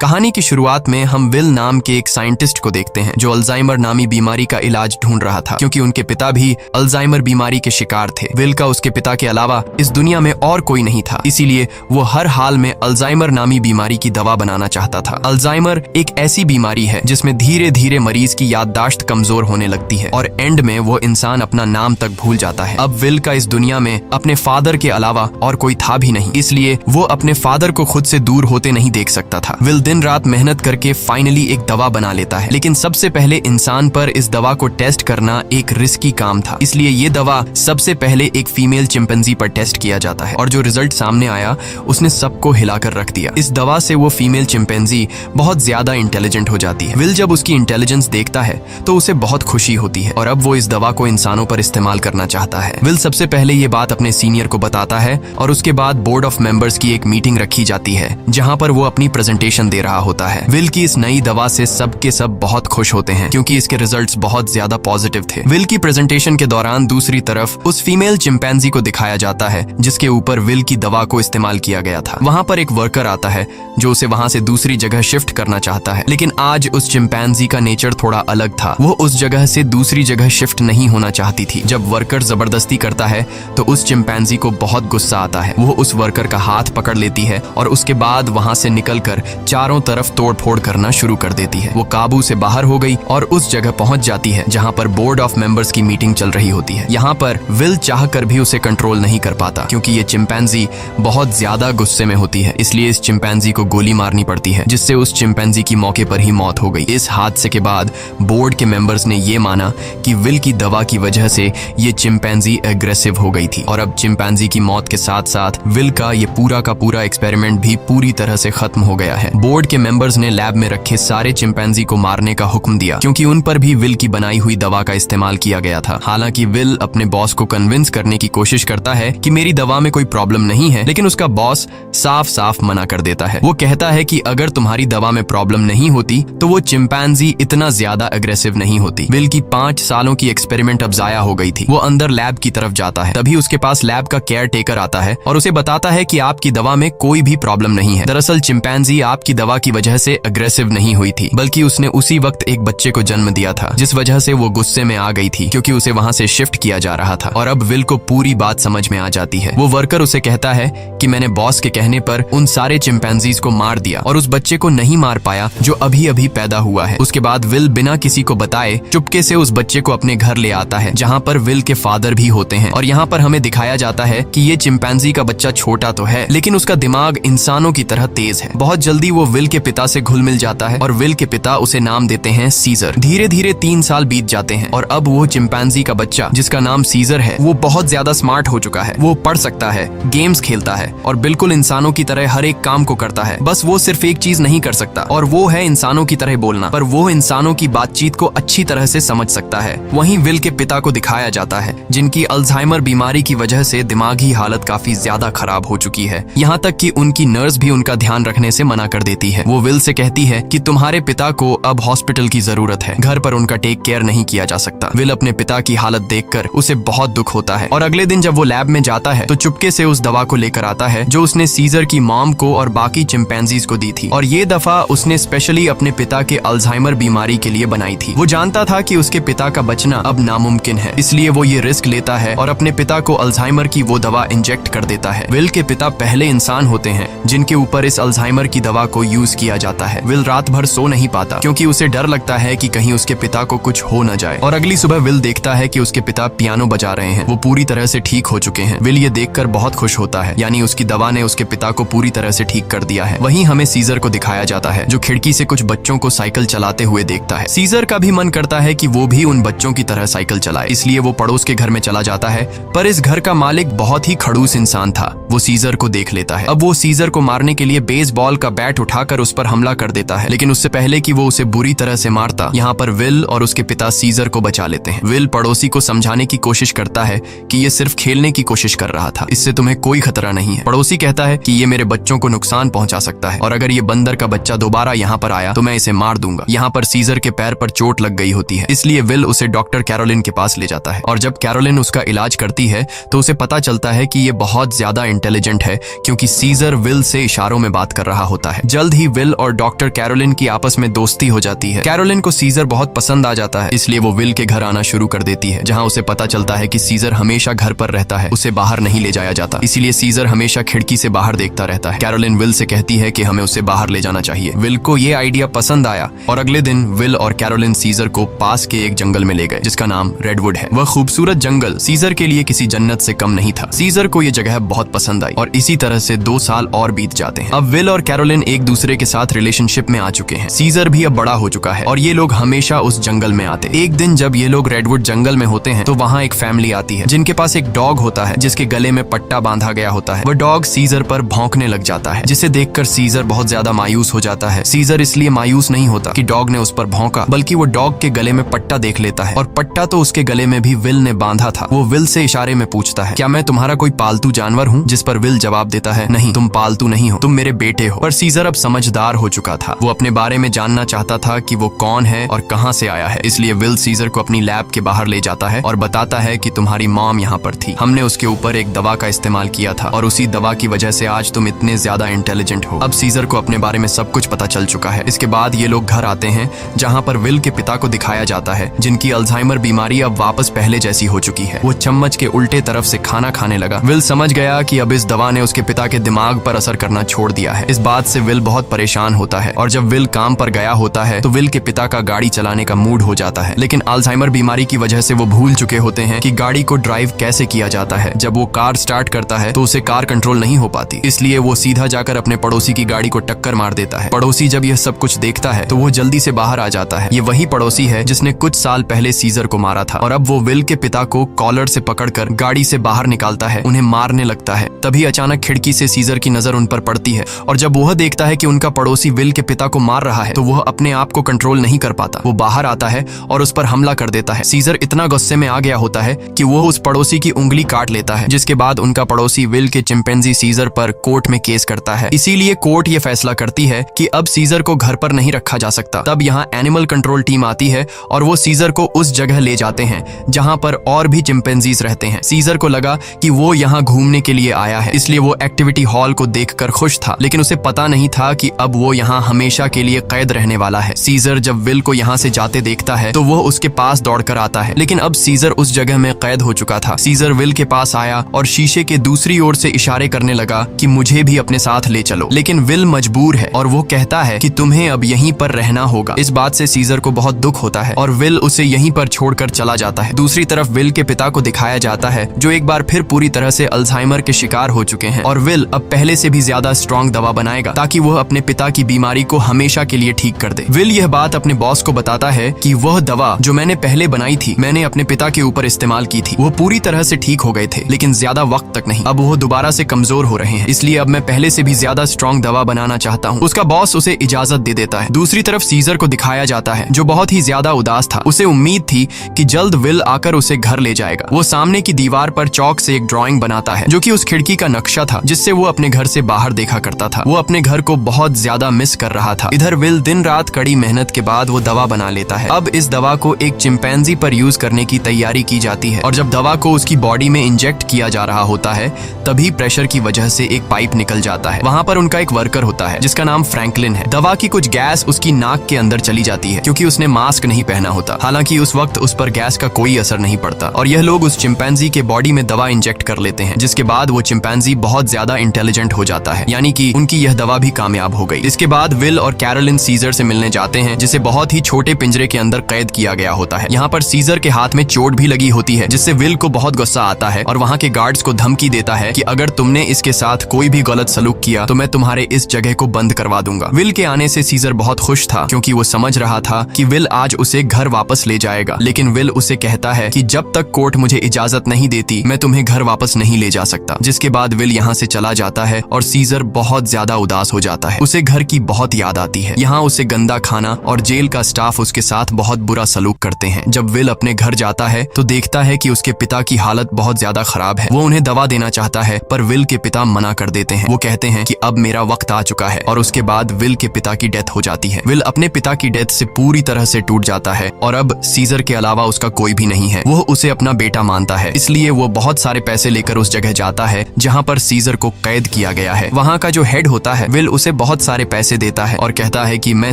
कहानी की शुरुआत में हम विल नाम के एक साइंटिस्ट को देखते हैं जो अल्जाइमर नामी बीमारी का इलाज ढूंढ रहा था, क्योंकि उनके पिता भी अल्जाइमर बीमारी के शिकार थे। विल का उसके पिता के अलावा इस दुनिया में और कोई नहीं था, इसीलिए वो हर हाल में अल्जाइमर नामी बीमारी की दवा बनाना चाहता था। अल्जाइमर एक ऐसी बीमारी है जिसमें धीरे धीरे मरीज की याददाश्त कमजोर होने लगती है और एंड में वो इंसान अपना नाम तक भूल जाता है। अब विल का इस दुनिया में अपने फादर के अलावा और कोई था भी नहीं, इसलिए वो अपने फादर को खुद से दूर होते नहीं देख सकता था। विल दिन रात मेहनत करके फाइनली एक दवा बना लेता है, लेकिन सबसे पहले इंसान पर इस दवा को टेस्ट करना एक रिस्की काम था, इसलिए ये दवा सबसे पहले एक फीमेल चिंपैंजी पर टेस्ट किया जाता है और जो रिजल्ट सामने आया उसने सबको हिलाकर रख दिया। इस दवा से वो फीमेल चिंपैंजी बहुत ज्यादा इंटेलिजेंट हो जाती है। विल जब उसकी इंटेलिजेंस देखता है तो उसे बहुत खुशी होती है और अब वो इस दवा को इंसानों पर इस्तेमाल करना चाहता है। विल सबसे पहले ये बात अपने सीनियर को बताता है और उसके बाद बोर्ड ऑफ मेंबर्स की एक मीटिंग रखी जाती है जहां पर वो अपनी प्रेजेंटेशन दे रहा होता है। विल की इस नई दवा से सब के सब बहुत खुश होते हैं क्योंकि इसके रिजल्ट्स बहुत ज्यादा पॉजिटिव थे। विल की प्रेजेंटेशन के दौरान दूसरी तरफ उस फीमेल चिंपैंजी को दिखाया जाता है जिसके ऊपर विल की दवा को इस्तेमाल किया गया था। वहां पर एक वर्कर आता है जो उसे वहां से दूसरी जगह शिफ्ट करना चाहता है, लेकिन आज उस चिंपैंजी का नेचर थोड़ा अलग था। वो उस जगह से दूसरी जगह शिफ्ट नहीं होना चाहती थी। जब वर्कर जबरदस्ती करता है तो उस चिंपैंजी को बहुत गुस्सा आता है। वो उस वर्कर का हाथ पकड़ लेती है और उसके बाद वहां से निकलकर चारों तरफ तोड़फोड़ करना शुरू कर देती है। वो काबू से बाहर हो गई और उस जगह पहुंच जाती है जहां पर बोर्ड ऑफ मेंबर्स की मीटिंग चल रही होती है। यहाँ पर विल चाहकर भी उसे कंट्रोल नहीं कर पाता क्योंकि ये चिंपैंजी बहुत ज्यादा गुस्से में होती है, इसलिए इस चिंपैंजी को गोली मारनी पड़ती है जिससे उस चिंपैंजी की मौके पर ही मौत हो गई। इस हादसे के बाद बोर्ड के मेंबर्स ने ये माना कि विल की दवा की वजह से ये चिंपैंजी एग्रेसिव हो गई थी और अब चिंपैंजी की मौत के साथ साथ विल का ये पूरा का पूरा एक्सपेरिमेंट भी पूरी तरह से खत्म हो गया है। बोर्ड के मेंबर्स ने लैब में रखे सारे चिंपैंजी को मारने का हुक्म दिया क्योंकि उन पर भी विल की बनाई हुई दवा का इस्तेमाल किया गया था। हालांकि विल अपने बॉस को कन्विंस करने की कोशिश करता है कि मेरी दवा में कोई प्रॉब्लम नहीं है, लेकिन उसका बॉस साफ साफ मना कर देता है। वो कहता है कि अगर तुम्हारी दवा में प्रॉब्लम नहीं होती तो वो चिंपैंजी इतना ज्यादा अग्रेसिव नहीं होती। विल की 5 सालों की एक्सपेरिमेंट अब जाया हो गई थी। वो अंदर लैब की तरफ जाता है, तभी उसके पास लैब का केयर टेकर आता है और उसे बताता है कि आपकी दवा में कोई भी प्रॉब्लम नहीं है। दरअसल चिंपैंजी आपकी दवा की वजह से अग्रेसिव नहीं हुई थी, बल्कि उसने उसी वक्त एक बच्चे को जन्म दिया था जिस वजह से वो गुस्से में आ गई थी क्योंकि उसे वहां से शिफ्ट किया जा रहा था। और अब विल को पूरी बात समझ में आ जाती है। वो वर्कर उसे कहता है कि मैंने बॉस के कहने पर उन सारे चिंपैंजीज को मार दिया और उस बच्चे को नहीं मार पाया जो अभी अभी पैदा हुआ है। उसके बाद विल बिना किसी को बताए चुपके से उस बच्चे को अपने घर ले आता है जहाँ पर विल के फादर भी होते हैं और यहाँ पर हमें दिखाया जाता है कि ये चिंपैंजी का बच्चा छोटा तो है लेकिन उसका दिमाग इंसानों की तरह तेज है। बहुत जल्दी वो विल के पिता से घुल मिल जाता है और विल के पिता उसे नाम देते हैं सीजर। धीरे धीरे 3 साल बीत जाते हैं और अब वो चिंपैंजी का बच्चा जिसका नाम सीजर है वो बहुत ज्यादा स्मार्ट हो चुका है। वो पढ़ सकता है, गेम्स खेलता है और बिल्कुल इंसानों की तरह हर एक काम को करता है। बस वो सिर्फ एक चीज नहीं कर सकता और वो है इंसानों की तरह बोलना, पर वो इंसानों की बातचीत को अच्छी तरह से समझ सकता है। वहीं विल के पिता को दिखाया जाता है जिनकी अल्जाइमर बीमारी की वजह से दिमागी हालत काफी ज्यादा खराब हो चुकी है, यहाँ तक कि उनकी नर्स भी उनका ध्यान रखने से मना कर देती है। वो विल से कहती है कि तुम्हारे पिता को अब हॉस्पिटल की जरूरत है, घर पर उनका टेक केयर नहीं किया जा सकता। विल अपने पिता की हालत देखकर उसे बहुत दुख होता है और अगले दिन जब वो लैब में जाता है तो चुपके से उस दवा को लेकर आता है जो उसने सीजर की मॉम को और बाकी चिंपैंजीज को दी थी और ये दफा उसने स्पेशली अपने पिता के अल्जाइमर बीमारी के लिए बनाई थी। वो जानता था कि उसके पिता का बचना अब नामुमकिन है, इसलिए वो ये रिस्क लेता है और अपने पिता को अल्जाइमर की वो दवा इंजेक्ट कर देता है। विल के पिता पहले इंसान होते हैं जिनके ऊपर इस अल्जाइमर की दवा को यूज किया जाता है। विल रात भर सो नहीं पाता क्योंकि उसे डर लगता है कि कहीं उसके पिता को कुछ हो न जाए और अगली सुबह विल देखता है कि उसके पिता पियानो बजा रहे हैं। वो पूरी तरह से ठीक हो चुके हैं। विल ये देखकर बहुत खुश होता है, यानी उसकी दवा ने उसके पिता को पूरी तरह से ठीक कर दिया है। वहीं हमें सीजर को दिखाया जाता है जो खिड़की से कुछ बच्चों को साइकिल चलाते हुए देखता है। सीजर का भी मन करता है कि वो भी उन बच्चों की तरह साइकिल चलाए, इसलिए वो पड़ोस के घर में चला जाता है, पर इस घर का मालिक बहुत ही खड़ूस इंसान था। वो सीजर को देख लेता है। अब वो सीजर को मारने के लिए बेसबॉल का बैट उठाकर उस पर हमला कर देता है, लेकिन उससे पहले कि वो उसे बुरी तरह से मारता, यहाँ पर विल और उसके पिता सीजर को बचा लेते हैं। विल पड़ोसी को समझाने की कोशिश करता है कि ये सिर्फ खेलने की कोशिश कर रहा था, इससे तुम्हें कोई खतरा नहीं है। पड़ोसी कहता है कि ये मेरे बच्चों को नुकसान पहुंचा सकता है और अगर ये बंदर का बच्चा दोबारा यहाँ पर आया तो मैं इसे मार दूंगा। यहाँ पर सीजर के पैर पर चोट लग गई होती है, इसलिए विल उसे डॉक्टर कैरोलिन के पास ले जाता है और जब कैरोलिन उसका इलाज करती है तो उसे पता चलता है कि ये बहुत ज्यादा इंटेलिजेंट है क्योंकि सीजर विल से इशारों में बात कर रहा होता है। जल्द जल्द ही विल और डॉक्टर कैरोलिन की आपस में दोस्ती हो जाती है। कैरोलिन को सीजर बहुत पसंद आ जाता है, इसलिए वो विल के घर आना शुरू कर देती है, जहाँ उसे पता चलता है कि सीजर हमेशा घर पर रहता है, उसे बाहर नहीं ले जाया जाता, इसीलिए सीजर हमेशा खिड़की से बाहर देखता रहता है। कैरोलिन विल से कहती है कि हमें उसे बाहर ले जाना चाहिए। विल को ये आइडिया पसंद आया और अगले दिन विल और कैरोलिन सीजर को पास के एक जंगल में ले गए, जिसका नाम रेडवुड है। वह खूबसूरत जंगल सीजर के लिए किसी जन्नत से कम नहीं था। सीजर को ये जगह बहुत पसंद आई और इसी तरह से 2 साल और बीत जाते हैं। अब विल और कैरोलिन एक दूसरे के साथ रिलेशनशिप में आ चुके हैं। सीजर भी अब बड़ा हो चुका है और ये लोग हमेशा उस जंगल में आते। एक दिन जब ये लोग रेडवुड जंगल में होते हैं तो वहाँ एक फैमिली आती है जिनके पास एक डॉग होता है जिसके गले में पट्टा बांधा गया होता है। वह डॉग सीजर पर भौंकने लग जाता है, जिसे देखकर सीजर बहुत ज्यादा मायूस हो जाता है। सीजर इसलिए मायूस नहीं होता कि डॉग ने उस पर भौंका, बल्कि वो डॉग के गले में पट्टा देख लेता है और पट्टा तो उसके गले में भी विल ने बांधा था। वो विल से इशारे में पूछता है, क्या मैं तुम्हारा कोई पालतू जानवर हूँ? जिस पर विल जवाब देता है, नहीं, तुम पालतू नहीं हो, तुम मेरे बेटे हो। पर सीजर अब समझदार हो चुका था। वो अपने बारे में जानना चाहता था कि वो कौन है और कहाँ से आया है, इसलिए विल सीजर को अपनी लैब के बाहर ले जाता है और बताता है कि तुम्हारी मॉम यहाँ पर थी, हमने उसके ऊपर एक दवा का इस्तेमाल किया था और उसी दवा की वजह से आज तुम इतने ज्यादा इंटेलिजेंट हो। अब सीजर को अपने बारे में सब कुछ पता चल चुका है। इसके बाद ये लोग घर आते हैं जहाँ पर विल के पिता को दिखाया जाता है, जिनकी अल्जाइमर बीमारी अब वापस पहले जैसी हो चुकी है। वो चम्मच के उल्टे तरफ से खाना खाने लगा। विल समझ गया कि अब इस दवा ने उसके पिता के दिमाग पर असर करना छोड़ दिया है। इस बात से विल बहुत परेशान होता है और जब विल काम पर गया होता है तो विल के पिता का गाड़ी चलाने का मूड हो जाता है, लेकिन अल्जाइमर बीमारी की वजह से वो भूल चुके होते हैं कि गाड़ी को ड्राइव कैसे किया जाता है। जब वो कार स्टार्ट करता है तो उसे कार कंट्रोल नहीं हो पाती, इसलिए वो सीधा जाकर अपने पड़ोसी की गाड़ी को टक्कर मार देता है। पड़ोसी जब यह सब कुछ देखता है तो वो जल्दी से बाहर आ जाता है। ये वही पड़ोसी है जिसने कुछ साल पहले सीजर को मारा था और अब वो विल के पिता को कॉलर से पकड़कर गाड़ी से बाहर निकालता है, उन्हें मारने लगता है। तभी अचानक खिड़की से सीजर की नजर उन पर पड़ती है और जब वह देखता है कि उनका पड़ोसी विल के पिता को मार रहा है तो वह अपने आप को कंट्रोल नहीं कर पाता। वो बाहर आता है और उस पर हमला कर देता है। सीजर इतना गुस्से में आ गया होता है कि वो उस पड़ोसी की उंगली काट लेता है, जिसके बाद उनका पड़ोसी विल के चिंपैंजी सीजर पर कोर्ट में केस करता है। इसीलिए कोर्ट ये फैसला करती है कि अब सीजर को घर पर नहीं रखा जा सकता। तब यहाँ एनिमल कंट्रोल टीम आती है और वो सीजर को उस जगह ले जाते हैं जहाँ पर और भी चिंपैंजीज रहते हैं। सीजर को लगा कि वो यहाँ घूमने के लिए आया है, इसलिए वो एक्टिविटी हॉल को देखकर खुश था, लेकिन उसे पता नहीं था कि अब वो यहाँ हमेशा के लिए कैद रहने वाला है। सीजर जब विल को यहाँ से जाते देखता है तो वो उसके पास दौड़कर आता है, लेकिन अब सीजर उस जगह में कैद हो चुका था। सीजर विल के पास आया और शीशे के दूसरी ओर से इशारे करने लगा कि मुझे भी अपने साथ ले चलो, लेकिन विल मजबूर है और वो कहता है कि तुम्हें अब यहीं पर रहना होगा। इस बात से सीजर को बहुत दुख होता है और विल उसे यहीं पर छोड़कर चला जाता है। दूसरी तरफ विल के पिता को दिखाया जाता है, जो एक बार फिर पूरी तरह से अल्जाइमर के शिकार हो चुके हैं और विल अब पहले से भी ज्यादा स्ट्रॉन्ग दवा बनाएगा ताकि वह अपने पिता की बीमारी को हमेशा के लिए ठीक कर दे। विल यह बात अपने बॉस को बताता है कि वह दवा जो मैंने पहले बनाई थी, मैंने अपने पिता के ऊपर इस्तेमाल की थी। वो पूरी तरह से ठीक हो गए थे, लेकिन ज्यादा वक्त तक नहीं। अब वो दोबारा से कमजोर हो रहे हैं, इसलिए अब मैं पहले से भी ज्यादा स्ट्रॉन्ग दवा बनाना चाहता हूँ। उसका बॉस उसे इजाजत दे देता है। दूसरी तरफ सीजर को दिखाया जाता है, जो बहुत ही ज्यादा उदास था। उसे उम्मीद थी कि जल्द विल आकर उसे घर ले जाएगा। वो सामने की दीवार पर चौक से एक ड्राइंग बनाता है, जो कि उस खिड़की का नक्शा था जिससे वो अपने घर से बाहर देखा करता था। वो अपने घर को बहुत ज्यादा मिस कर रहा था। इधर विल दिन रात कड़ी मेहनत के बाद वो दवा बना लेता है। अब इस दवा को एक चिंपैंजी पर यूज करने की तैयारी की जाती है और जब दवा को उसकी बॉडी में इंजेक्ट किया जा रहा होता है तभी प्रेशर की वजह से एक पाइप निकल जाता है। वहाँ पर उनका एक वर्कर होता है जिसका नाम फ्रैंकलिन है। दवा की कुछ गैस उसकी नाक के अंदर चली जाती है क्योंकि उसने मास्क नहीं पहना होता। हालांकि उस वक्त उस पर गैस का कोई असर नहीं पड़ता और यह लोग उस चिंपैंजी के बॉडी में दवा इंजेक्ट कर लेते हैं, जिसके बाद वो चिंपैंजी बहुत ज्यादा इंटेलिजेंट हो जाता है, यानी कि उनकी यह दवा भी कामयाब हो गई। इसके बाद विल और कैरोलिन सीजर से मिलने जाते हैं, जिसे बहुत ही छोटे पिंजरे के अंदर कैद किया गया होता है। यहाँ पर सीजर के हाथ में चोट भी लगी होती है, जिससे विल को बहुत गुस्सा आता है और वहाँ के गार्ड्स को धमकी देता है कि अगर तुमने इसके साथ कोई भी गलत सलूक किया तो मैं तुम्हारे इस जगह को बंद करवा दूंगा। विल के आने से सीजर बहुत खुश था क्योंकि वो समझ रहा था कि विल आज उसे घर वापस ले जाएगा, लेकिन विल उसे कहता है कि जब तक कोर्ट मुझे इजाजत नहीं देती मैं तुम्हें घर वापस नहीं ले जा सकता। जिसके बाद विल यहाँ से चला जाता है और सीजर बहुत ज्यादा उदास हो जाता है। उसे घर की बहुत याद आती है। यहाँ उसे गंदा खाना और जेल का स्टाफ उसके साथ बहुत बुरा सलूक करते हैं। जब विल अपने घर जाता है तो देखता है कि उसके पिता की हालत बहुत ज्यादा खराब है। वो उन्हें दवा देना चाहता है पर विल के पिता मना कर देते हैं। वो कहते हैं कि अब मेरा वक्त आ चुका है और उसके बाद विल के पिता की डेथ हो जाती है। विल अपने पिता की डेथ से पूरी तरह से टूट जाता है और अब सीजर के अलावा उसका कोई भी नहीं है। वो उसे अपना बेटा मानता है, इसलिए वो बहुत सारे पैसे लेकर उस जगह जाता है जहाँ पर सीजर को कैद किया गया है। वहाँ का जो हेड होता है विल उसे उन्हें बहुत सारे पैसे देता है और कहता है कि मैं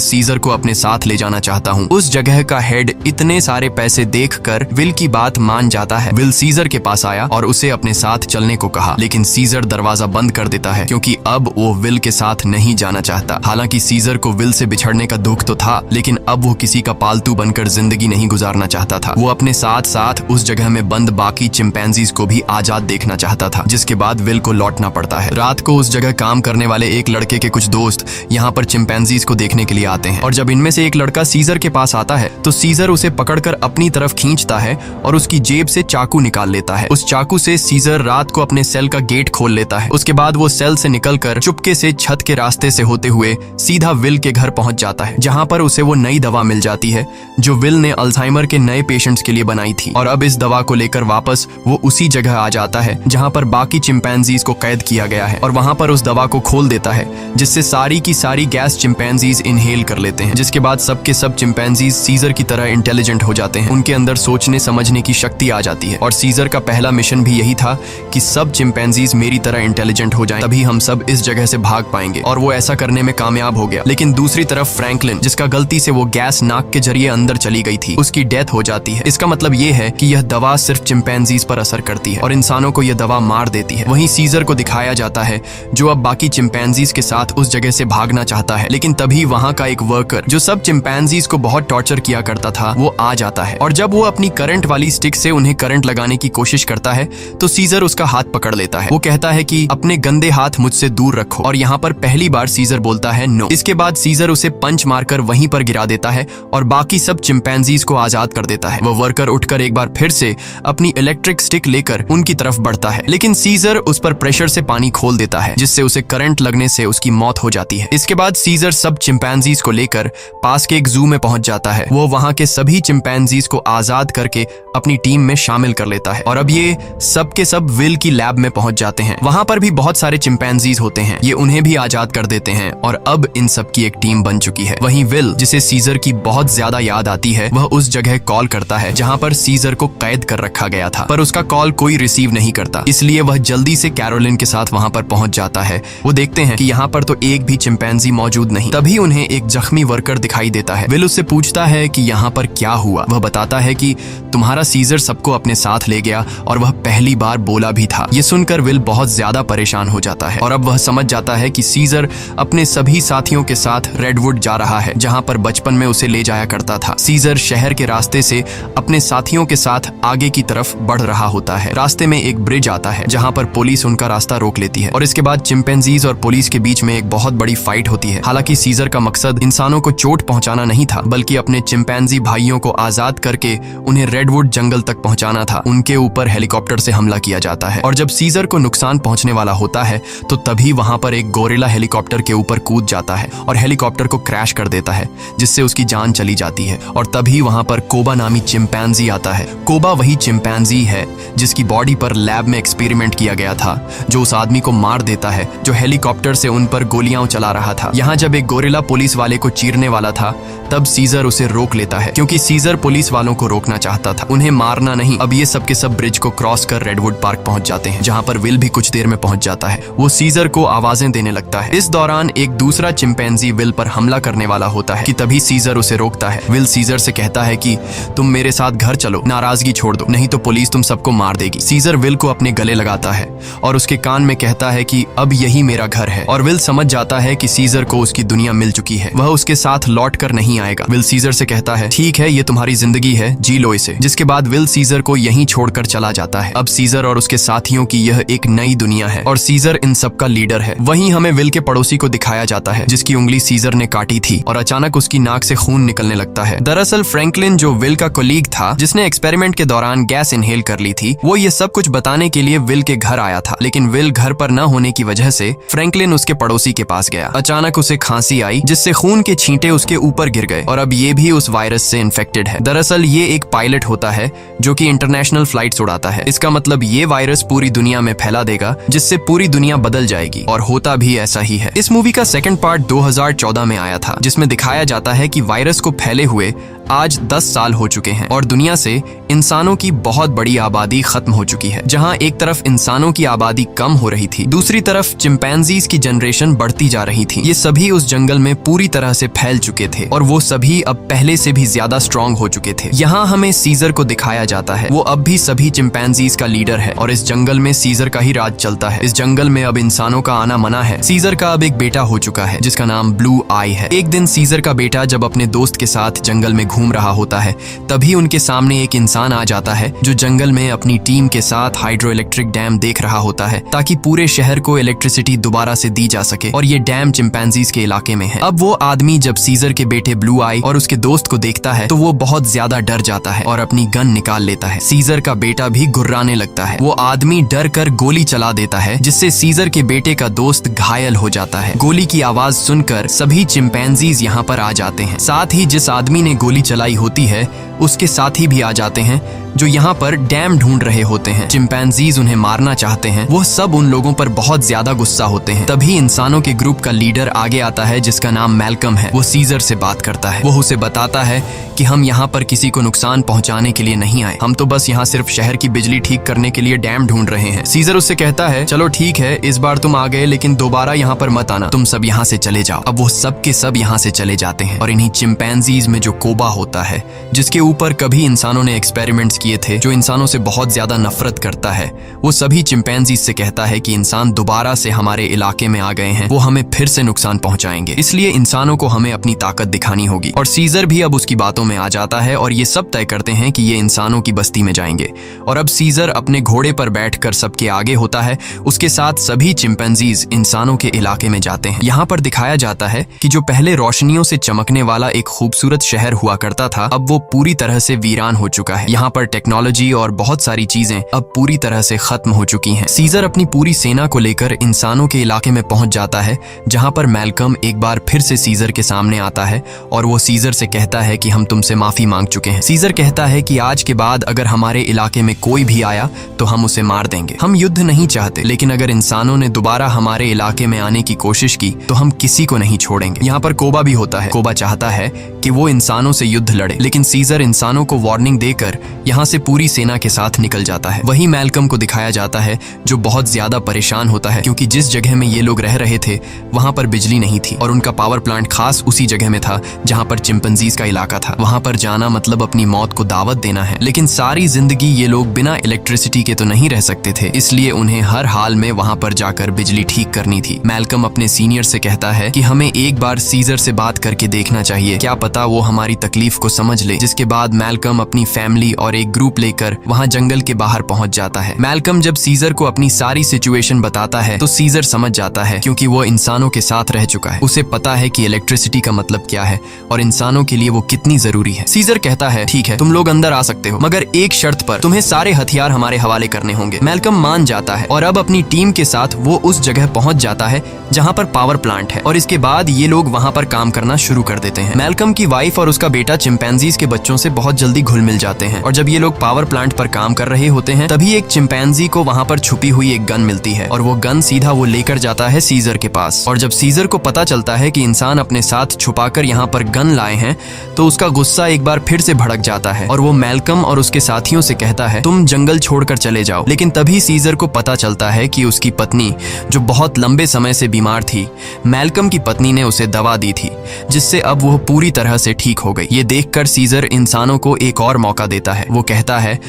सीजर को अपने साथ ले जाना चाहता हूँ। उस जगह का हेड इतने सारे पैसे देखकर विल की बात मान जाता है। विल सीजर के पास आया और उसे अपने साथ चलने को कहा, लेकिन सीजर दरवाजा बंद कर देता है क्योंकि अब वो विल के साथ नहीं जाना चाहता। हालांकि सीजर को विल से बिछड़ने का दुख तो था, लेकिन अब वो किसी का पालतू बनकर जिंदगी नहीं गुजारना चाहता था। वो अपने साथ साथ उस जगह में बंद बाकी चिंपैंजीज को भी आजाद देखना चाहता था, जिसके बाद विल को लौटना पड़ता है। रात को उस जगह काम करने वाले एक लड़के के कुछ दोस्त यहाँ पर चिंपैंजीज को देखने के लिए आते हैं और जब इनमें से एक लड़का सीजर के पास आता है तो सीजर उसे पकड़कर अपनी तरफ खींचता है और उसकी जेब से चाकू निकाल लेता है। उस चाकू से सीजर रात को अपने सेल का गेट खोल लेता है। उसके बाद वो सेल से निकलकर चुपके से छत के रास्ते से होते हुए सीधा विल के घर पहुंच जाता है, जहां पर उसे वो नई दवा मिल जाती है जो विल ने अल्जाइमर के नए पेशेंट्स के लिए बनाई थी। और अब इस दवा को लेकर वापस वो उसी जगह आ जाता है जहां पर बाकी चिंपैंजीज को कैद किया गया है और वहां पर उस दवा को खोल देता है, जिससे सारी की सारी गैस चिंपैंजीज इनहेल कर लेते हैं। जिसके बाद सबके सब चिंपैंजीज सीजर की तरह इंटेलिजेंट हो जाते हैं। उनके अंदर सोचने समझने की शक्ति आ जाती है और सीजर का पहला मिशन भी यही था कि सब चिंपैंजीज मेरी तरह इंटेलिजेंट हो जाएं, तभी हम सब इस जगह से भाग पाएंगे। और वो ऐसा करने में कामयाब हो गया। लेकिन दूसरी तरफ फ्रैंकलिन, जिसका गलती से वो गैस नाक के जरिए अंदर चली गई थी, उसकी डेथ हो जाती है। इसका मतलब ये है कि यह दवा सिर्फ चिंपैंजीज पर असर करती है और इंसानों को यह दवा मार देती है। वहीं सीजर को दिखाया जाता है जो अब बाकी चिंपैंजीज के साथ उस जगह से भागना चाहता है, लेकिन तभी वहां का एक वर्कर जो सब चिंपैंजीज को बहुत टॉर्चर किया करता था वो आ जाता है और जब वो अपनी करंट वाली स्टिक से उन्हें करंट लगाने की कोशिश करता है तो सीजर उसका हाथ पकड़ लेता है। वो कहता है कि अपने गंदे हाथ मुझसे दूर रखो और यहाँ पर पहली बार सीजर बोलता है नो। इसके बाद सीजर उसे पंच मारकर वहीं पर गिरा देता है और बाकी सब चिंपैंजीज को आजाद कर देता है। वो वर्कर उठकर एक बार फिर से अपनी इलेक्ट्रिक स्टिक लेकर उनकी तरफ बढ़ता है, लेकिन सीजर उस पर प्रेशर से पानी खोल देता है, जिससे उसे करंट लगने से उसकी मौत हो जाती है। इसके बाद सीजर सब चिंपैंजीज को लेकर पास के एक जू में पहुंच जाता है। वो वहां के सभी चिंपैंजीज को आजाद करके अपनी टीम में शामिल कर लेता है और अब ये सब के सब विल की लैब में पहुंच जाते हैं। वहां पर भी बहुत सारे चिंपैंजीज होते हैं, ये उन्हें भी आजाद कर देते हैं और अब इन सब की एक टीम बन चुकी है। वहीं विल, जिसे सीजर की बहुत ज्यादा याद आती है, वह उस जगह कॉल करता है जहां पर सीजर को कैद कर रखा गया था, पर उसका कॉल कोई रिसीव नहीं करता। इसलिए वह जल्दी से कैरोलिन के साथ वहां पर पहुंच जाता है। वो देखते हैं कि यहाँ पर तो एक भी चिंपैंजी मौजूद नहीं। तभी उन्हें एक जख्मी वर्कर दिखाई देता है। विल उससे पूछता है कि यहाँ पर क्या हुआ। वह बताता है कि तुम्हारा सीजर सबको अपने साथ ले गया और वह पहली बार बोला भी था। ये सुनकर विल बहुत ज्यादा परेशान हो जाता है और अब वह समझ जाता है कि सीजर अपने सभी साथियों के साथ रेडवुड जा रहा है, जहां पर बचपन में उसे ले जाया करता था। सीजर शहर के रास्ते से अपने साथियों के साथ आगे की तरफ बढ़ रहा होता है। रास्ते में एक ब्रिज आता है जहां पर पुलिस उनका रास्ता रोक लेती है और इसके बाद चिंपैंजीज और पुलिस के बीच में एक बहुत बड़ी फाइट होती है। हालांकि सीजर का मकसद इंसानों को चोट पहुंचाना नहीं था, बल्कि अपने चिंपैंजी भाइयों को आजाद करके उन्हें रेडवुड जंगल तक पहुंचाना था। उनके ऊपर हेलीकॉप्टर से हमला किया जाता है और जब सीजर को नुकसान पहुंचने वाला होता है तो तभी वहां पर एक गोरिल्ला हेलीकॉप्टर के ऊपर कूद जाता है और हेलीकॉप्टर को क्रैश कर देता है, जिससे उसकी जान चली जाती है। और तभी वहां पर कोबा नामी चिंपैंजी आता है। कोबा वही चिंपैंजी है जिसकी बॉडी पर लैब में एक्सपेरिमेंट किया गया था, जो उस आदमी को मार देता है जो हेलीकॉप्टर से उन पर गोलियां चला रहा था। यहाँ जब एक गोरिल्ला पुलिस वाले को चीरने वाला था तब सीजर उसे रोक लेता है, क्योंकि सीजर पुलिस वालों को रोकना चाहता था, उन्हें मारना नहीं। अब ये सब के सब ब्रिज को क्रॉस कर रेडवुड पार्क पहुंच जाते हैं, जहां पर विल भी कुछ देर में पहुंच जाता है। वो सीजर को आवाजें देने लगता है। इस दौरान एक दूसरा चिंपैंजी विल पर हमला करने वाला होता है कि तभी सीजर उसे रोकता है। विल सीजर से कहता है कि तुम मेरे साथ घर चलो, नाराजगी छोड़ दो, नहीं तो पुलिस तुम सबको मार देगी। सीजर विल को अपने गले लगाता है और उसके कान में कहता है कि अब यही मेरा घर है। और विल समझ जाता है कि सीजर को उसकी दुनिया मिल चुकी है, वह उसके साथ लौट कर नहीं आएगा। विल सीजर से कहता है ठीक है, ये तुम्हारी जिंदगी है, जी लो इसे। जिसके बाद विल सीजर को यहीं छोड़कर चला जाता है। अब सीजर और उसके साथियों की यह एक नई दुनिया है और सीजर इन सब का लीडर है। वहीं हमें विल के पड़ोसी को दिखाया जाता है जिसकी उंगली सीजर ने काटी थी और अचानक उसकी नाक से खून निकलने लगता है। दरअसल फ्रैंकलिन, जो विल का कोलीग था जिसने एक्सपेरिमेंट के दौरान गैस इनहेल कर ली थी, वो ये सब कुछ बताने के लिए विल के घर आया था। लेकिन विल घर पर न होने की वजह से फ्रैंकलिन उसके पड़ोसी के पास गया। अचानक उसे खांसी आई जिससे खून के छींटे उसके ऊपर गिर गए और अब ये भी उस वायरस से इन्फेक्टेड है। दरअसल ये एक पायलट होता है जो कि इंटरनेशनल फ्लाइट्स उड़ाता है। इसका मतलब ये वायरस पूरी दुनिया में फैला देगा, जिससे पूरी दुनिया बदल जाएगी, और होता भी ऐसा ही है। इस मूवी का सेकंड पार्ट 2014 में आया था, जिसमें दिखाया जाता है कि वायरस को फैले हुए आज 10 साल हो चुके हैं और दुनिया से इंसानों की बहुत बड़ी आबादी खत्म हो चुकी है। जहां एक तरफ इंसानों की आबादी कम हो रही थी, दूसरी तरफ चिंपैंजीज की जनरेशन बढ़ती जा रही थी। ये सभी उस जंगल में पूरी तरह से फैल चुके थे और वो सभी अब पहले से भी ज्यादा स्ट्रांग हो चुके थे। यहाँ हमें सीजर को दिखाया जाता है। वो अब भी सभी चिंपैंजीज का लीडर है और इस जंगल में सीजर का ही राज चलता है। इस जंगल में अब इंसानों का आना मना है। सीजर का अब एक बेटा हो चुका है जिसका नाम ब्लू आई है। एक दिन सीजर का बेटा जब अपने दोस्त के साथ जंगल में घूम रहा होता है, तभी उनके सामने एक इंसान आ जाता है जो जंगल में अपनी टीम के साथ हाइड्रो इलेक्ट्रिक डैम देख रहा होता है ताकि पूरे शहर को इलेक्ट्रिसिटी दोबारा से दी जा सके और ये डैम चिंपैंजीज के इलाके में है। अब वो आदमी जब सीजर के बेटे ब्लू आई और उसके दोस्त को देखता है तो वो बहुत ज्यादा डर जाता है और अपनी गन निकाल लेता है। सीजर का बेटा भी घुर्राने लगता है। वो आदमी डर कर गोली चला देता है जिससे सीजर के बेटे का दोस्त घायल हो जाता है। गोली की आवाज सुनकर सभी चिंपैंजीज यहाँ पर आ जाते हैं। साथ ही जिस आदमी ने गोली चलाई होती है उसके साथी भी आ जाते हैं जो यहाँ पर डैम ढूंढ रहे होते हैं। चिंपैंजीज उन्हें मारना चाहते हैं। वो सब उन लोगों पर बहुत ज्यादा गुस्सा होते हैं। तभी इंसानों के ग्रुप का लीडर आगे आता है जिसका नाम मैल्कम है। वो सीजर से बात करता है। वो उसे बताता है कि हम यहाँ पर किसी को नुकसान पहुंचाने के लिए नहीं आए, हम तो बस यहाँ सिर्फ शहर की बिजली ठीक करने के लिए डैम ढूंढ रहे हैं। सीजर उससे कहता है चलो ठीक है, इस बार तुम आ गए लेकिन दोबारा यहाँ पर मत आना, तुम सब यहाँ से चले जाओ। अब वो सब के सब यहाँ से चले जाते हैं और इन्हीं चिंपैंजीज में जो कोबा होता है जिसके ऊपर कभी इंसानों ने एक्सपेरिमेंट्स किए थे, जो इंसानों से बहुत ज्यादा नफरत करता है, वो सभी चिंपैंजीज से कहता है कि इंसान दोबारा से हमारे इलाके में आ गए हैं, वो हमें फिर से नुकसान पहुंचाएंगे, इसलिए इंसानों को हमें अपनी ताकत दिखानी होगी। और सीजर भी अब उसकी बातों में आ जाता है और ये सब तय करते हैं कि ये इंसानों की बस्ती में जाएंगे। और अब सीजर अपने घोड़े पर बैठकर सबके आगे होता है। उसके साथ सभी चिंपैंजीज इंसानों के इलाके में जाते हैं। यहाँ पर दिखाया जाता है कि जो पहले रोशनियों से चमकने वाला एक खूबसूरत शहर हुआ करता था, अब वो पूरी तरह से वीरान हो चुका है। यहाँ पर टेक्नोलॉजी और बहुत सारी चीजें अब पूरी तरह से खत्म हो चुकी हैं। सीजर अपनी पूरी सेना को लेकर इंसानों के इलाके में पहुंच जाता है, जहां पर मैल्कम एक बार फिर से सीजर के सामने आता है और वो सीजर से कहता है कि हम तुमसे माफी मांग चुके हैं। सीजर कहता है कि आज के बाद अगर हमारे इलाके में कोई भी आया तो हम उसे मार देंगे। हम युद्ध नहीं चाहते, लेकिन अगर इंसानों ने दोबारा हमारे इलाके में आने की कोशिश की तो हम किसी को नहीं छोड़ेंगे। यहाँ पर कोबा भी होता है। कोबा चाहता है कि वो इंसानों से युद्ध लड़े, लेकिन सीजर इंसानों को वार्निंग देकर यहाँ से पूरी सेना के साथ निकल जाता है। वही मैल्कम को दिखाया जाता है जो बहुत ज्यादा परेशान होता है क्योंकि जिस जगह में ये लोग रह रहे थे वहां पर बिजली नहीं थी और उनका पावर प्लांट खास उसी जगह में था जहां पर चिंपैंजीज का इलाका था। वहां पर जाना मतलब अपनी मौत को दावत देना है, लेकिन सारी जिंदगी ये लोग बिना इलेक्ट्रिसिटी के तो नहीं रह सकते थे, इसलिए उन्हें हर हाल में वहां पर जाकर बिजली ठीक करनी थी। मैल्कम अपने सीनियर से कहता है कि हमें एक बार सीजर से बात करके देखना चाहिए, क्या पता वो हमारी तकलीफ को समझ ले। जिसके बाद मैल्कम अपनी फैमिली और एक ग्रुप लेकर वहां जंगल के बाहर पहुंच जाता है। मैल्कम जब सीजर को अपनी सारी सिचुएशन बताता है तो सीजर समझ जाता है क्योंकि वो इंसानों के साथ रह चुका है। उसे पता है कि इलेक्ट्रिसिटी का मतलब क्या है और इंसानों के लिए वो कितनी जरूरी है। सीजर कहता है ठीक है, तुम लोग अंदर आ सकते हो, मगर एक शर्त पर, तुम्हें सारे हथियार हमारे हवाले करने होंगे। मैल्कम मान जाता है और अब अपनी टीम के साथ वो उस जगह पहुंच जाता है जहां पर पावर प्लांट है और इसके बाद ये लोग वहां पर काम करना शुरू कर देते हैं। मैल्कम की वाइफ और उसका बेटा चिंपैंजीज के बच्चों से बहुत जल्दी घुल मिल जाते हैं और जब ये लोग पावर प्लांट पर काम कर रहे होते हैं तभी एक चिंपैंजी को वहां पर छुपी हुई एक गन मिलती है और वो गन सीधा वो लेकर जाता है सीजर के पास। और जब सीजर को पता चलता है कि इंसान अपने साथ छुपाकर यहाँ पर गन लाए हैं तो उसका गुस्सा एक बार फिर से भड़क जाता है और वो मैल्कम और उसके साथियों से कहता है तुम जंगल छोड़कर चले जाओ। लेकिन तभी सीजर को पता चलता है कि उसकी पत्नी जो बहुत लंबे समय से बीमार थी, मैल्कम की पत्नी ने उसे दवा दी थी जिससे अब वो पूरी तरह से ठीक हो गई। ये देखकर सीजर इंसानों को एक और मौका देता है। वो कहता है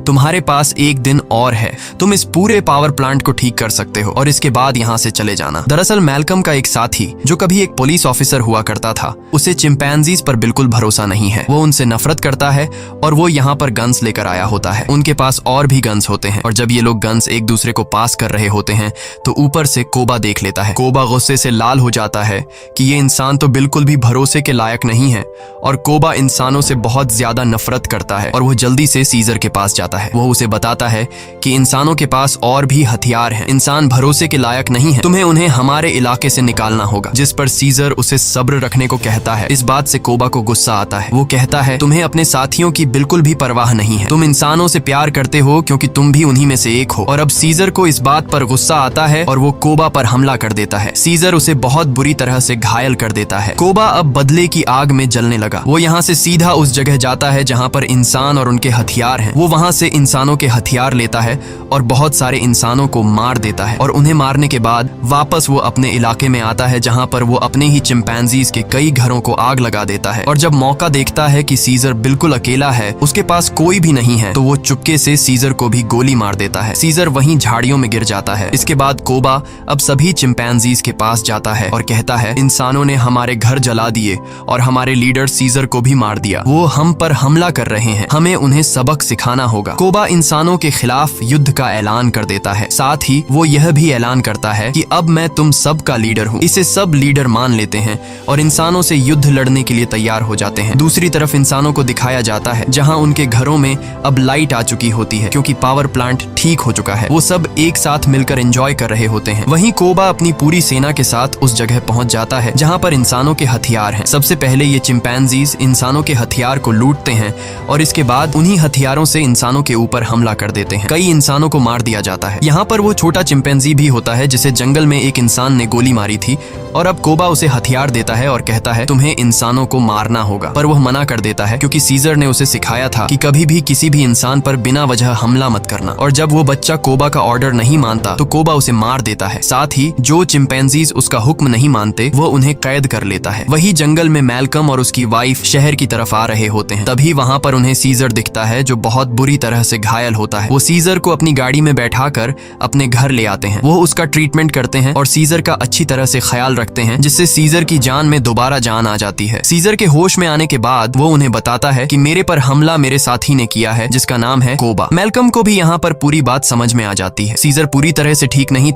तुम्हारे पास एक दिन और है, तुम इस पूरे पावर प्लांट को ठीक कर सकते हो और इसके बाद यहाँ से चले जाना। दरअसल मैल्कम का एक साथी जो कभी एक पुलिस ऑफिसर हुआ करता था, उसे चिंपैंजीज पर बिल्कुल भरोसा नहीं है। वो उनसे नफरत करता है और वो यहाँ पर गन्स लेकर आया होता है। उनके पास और भी गन्स होते हैं और जब ये लोग गन्स एक दूसरे को पास कर रहे होते हैं तो ऊपर से कोबा देख लेता है। कोबा गुस्से से लाल हो जाता है कि ये इंसान तो बिल्कुल भी भरोसे के लायक नहीं है और कोबा इंसानों से बहुत ज्यादा नफरत करता है और वो जल्दी से सीजर के पास जाता है। वो उसे बताता है कि इंसानों के पास और भी हथियार हैं, इंसान भरोसे के लायक नहीं है, तुम्हें उन्हें हमारे इलाके से निकालना होगा। जिस पर सीजर उसे सब्र रखने को कहता है। इस बात से कोबा को गुस्सा आता है। वो कहता है, तुम्हें अपने साथियों की बिल्कुल भी परवाह नहीं है, तुम इंसानों से प्यार करते हो क्योंकि तुम भी उन्हीं में से एक हो। और अब सीजर को इस बात पर गुस्सा आता है और वो कोबा पर हमला कर देता है। सीजर उसे बहुत बुरी तरह से घायल कर देता है। कोबा अब बदले की आग में जलने लगा। वो यहाँ से सीधा उस जगह जाता है जहाँ पर इंसान और उनके हथियार हैं। वो वहाँ से इंसानों के हथियार लेता है और बहुत सारे इंसानों को मार देता है। और उन्हें मारने के बाद वापस वो अपने इलाके में आता है जहाँ पर वो अपने ही चिंपैंजीज के कई घरों को आग लगा देता है। और जब मौका देखता है कि सीजर बिल्कुल अकेला है, उसके पास कोई भी नहीं है, तो वो चुपके से सीजर को भी गोली मार देता है। सीजर वहीं झाड़ियों में गिर जाता है। इसके बाद कोबा अब सभी चिंपैंजीज के पास जाता है और कहता है, इंसानों ने हमारे घर जला दिए और हमारे लीडर सीजर को भी मार दिया। वो हम पर हमला कर रहे हैं, हमें उन्हें सबक सिखाना होगा। कोबा इंसानों के खिलाफ युद्ध का ऐलान कर देता है। साथ ही वो यह भी ऐलान करता है कि अब मैं तुम सब का लीडर हूँ। इसे सब लीडर मान लेते हैं और इंसानों से युद्ध लड़ने के लिए तैयार हो जाते हैं। दूसरी तरफ इंसानों को दिखाया जाता है जहाँ उनके घरों में अब लाइट आ चुकी होती है क्योंकि पावर प्लांट ठीक हो चुका है। वो सब एक साथ मिलकर एंजॉय कर रहे होते हैं। वहीं कोबा अपनी पूरी सेना के साथ उस जगह पहुंच जाता है जहां पर इंसानों के हथियार हैं। सबसे पहले ये चिंपैंजीज इंसानों के हथियार को लूटते हैं और इसके बाद उन्हीं हथियारों से इंसानों के ऊपर हमला कर देते हैं। कई इंसानों को मार दिया जाता है। यहाँ पर वो छोटा चिंपैंजी भी होता है जिसे जंगल में एक इंसान ने गोली मारी थी और अब कोबा उसे हथियार देता है और कहता है, तुम्हें इंसानों को मारना होगा। पर वह मना कर देता है क्योंकि सीजर ने उसे सिखाया था कि कभी भी किसी भी इंसान पर बिना वजह हमला मत करना। और जब वो बच्चा कोबा का ऑर्डर नहीं मानता तो कोबा उसे मार देता है। साथ ही जो चिंपैंजीज उसका हुक्म नहीं मानते वो उन्हें कैद कर लेता है। वही जंगल में मैल्कम और उसकी वाइफ शहर की तरफ आ रहे होते हैं। तभी वहाँ पर उन्हें सीजर दिखता है जो बहुत बुरी तरह से घायल होता है। वो सीजर को अपनी गाड़ी में बैठाकर अपने घर ले आते हैं। वो उसका ट्रीटमेंट करते हैं और सीजर का अच्छी तरह से ख्याल रखते हैं जिससे सीजर की जान में दोबारा जान आ जाती है। सीजर के होश में आने के बाद वो उन्हें बताता है कि मेरे पर हमला मेरे साथी ने किया है जिसका नाम है कोबा। मैल्कम को भी यहाँ पर पूरी बात समझ में आ जाती है। सीजर पूरी तरह से ठीक नहीं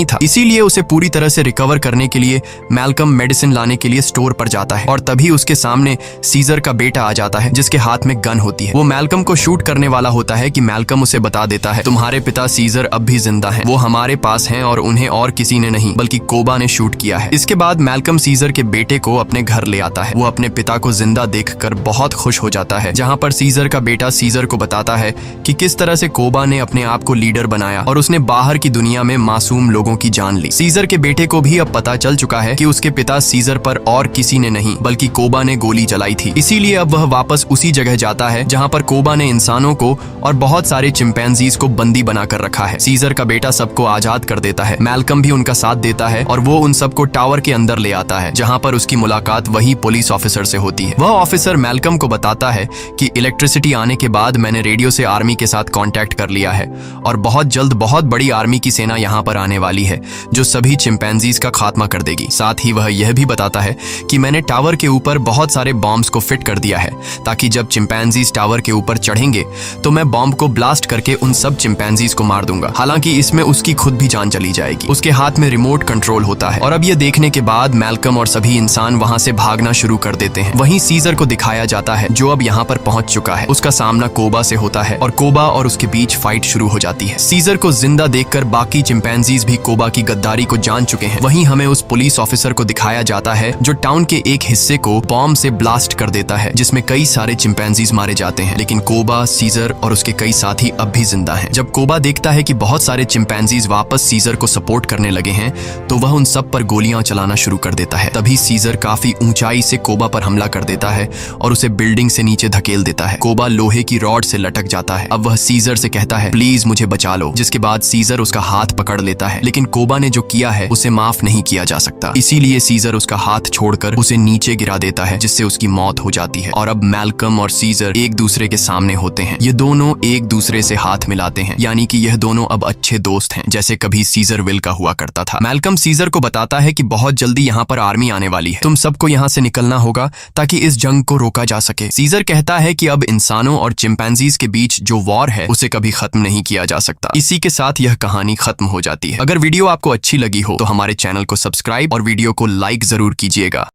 था, इसीलिए उसे पूरी तरह से रिकवर करने के लिए मैल्कम मेडिसिन लाने के लिए स्टोर पर जाता है और तभी उसके सामने सीजर का बेटा आ जाता है जिसके हाथ में गन होती है। वो मैल्कम को शूट करने वाला होता है कि मैल्कम उसे बता देता है, तुम्हारे पिता सीजर अब भी जिंदा हैं, वो हमारे पास हैं और उन्हें और किसी ने नहीं बल्कि कोबा ने शूट किया है। इसके बाद मैल्कम सीजर के बेटे को अपने घर ले आता है। वो अपने पिता को जिंदा देखकर बहुत खुश हो जाता है, जहाँ पर सीजर का बेटा सीजर को बताता है कि किस तरह से कोबा ने अपने आप को लीडर बनाया और उसने बाहर की दुनिया में मासूम लोगों की जान ली। सीजर के बेटे को भी अब पता चल चुका है कि उसके पिता सीजर पर और किसी ने नहीं बल्कि कोबा ने गोली चलाई थी। इसीलिए अब वह वापस उसी जगह जाता है जहाँ पर कोबा ने इंसानों को और बहुत सारे चिंपैंजीज को बंदी बनाकर रखा है। सीजर का बेटा सबको आजाद कर देता है। मैल्कम भी उनका साथ देता है और वो उन सबको टावर के अंदर ले आता है जहाँ पर उसकी मुलाकात वही पुलिस ऑफिसर से होती है। वह ऑफिसर मैल्कम को बताता है कि इलेक्ट्रिसिटी आने के बाद मैंने रेडियो से आर्मी के साथ कांटेक्ट कर लिया है और बहुत जल्द बहुत बड़ी आर्मी की सेना यहाँ पर आने वाली है जो सभी चिंपैंजीज का खात्मा कर देगी। साथ ही वह यह भी बताता है कि मैंने टावर के ऊपर बहुत सारे बॉम्ब्स को फिट कर दिया है ताकि जब चिंपैंजीज टावर के ऊपर चढ़ेंगे तो मैं बॉम्ब को ब्लास्ट करके उन सब चिंपैंजीज को मार दूंगा। हालांकि इसमें उसकी खुद भी जान चली जाएगी। उसके हाथ में रिमोट कंट्रोल होता है और अब यह देखने के बाद मैल्कम और सभी इंसान वहां से भागना शुरू कर देते हैं। वहीं सीजर को दिखाया जाता है जो अब यहाँ पर पहुंच चुका है। उसका सामना कोबा से होता है और कोबा और उसके बीच फाइट शुरू हो जाती है। सीजर को जिंदा देखकर बाकी चिंपैंजीज भी कोबा की गद्दारी को जान चुके हैं। वहीं हमें उस पुलिस ऑफिसर को दिखाया जाता है जो टाउन के एक हिस्से को बॉम्ब से ब्लास्ट कर देता है जिसमें कई सारे चिंपैंजीज मारे जाते हैं, लेकिन कोबा, सीजर और उसके कई साथी अब भी जिंदा हैं। जब कोबा देखता है कि बहुत सारे चिंपैंजीज वापस सीजर को सपोर्ट करने लगे हैं तो वह उन सब पर गोलियां चलाना शुरू कर देता है। तभी सीजर काफी ऊंचाई से कोबा पर हमला कर देता है और उसे बिल्डिंग से नीचे धकेल देता है। कोबा लोहे की रॉड से लटक जाता है। अब वह सीजर से कहता है, प्लीज मुझे बचा लो, जिसके बाद सीजर उसका हाथ पकड़ लेता है, लेकिन कोबा ने जो किया है उसे माफ नहीं किया जा सकता। इसीलिए सीजर उसका हाथ छोड़कर उसे नीचे गिरा देता है जिससे उसकी मौत हो जाती है। और अब मैल्कम और सीजर एक दूसरे के सामने होते हैं। ये दोनों एक दूसरे से हाथ मिलाते हैं, यानी कि यह दोनों अब अच्छे दोस्त हैं, जैसे कभी सीजर विल का हुआ करता था। मैल्कम सीजर को बताता है कि बहुत जल्दी यहाँ पर आर्मी आने वाली है, तुम सबको यहाँ से निकलना होगा ताकि इस जंग को रोका जा सके। सीजर कहता है कि अब इंसानों और चिंपैंजीज के बीच जो वॉर है उसे कभी खत्म नहीं किया जा सकता। इसी के साथ यह कहानी खत्म हो जाती है। अगर वीडियो आपको अच्छी लगी हो तो हमारे चैनल को सब्सक्राइब और वीडियो को लाइक जरूर कीजिएगा।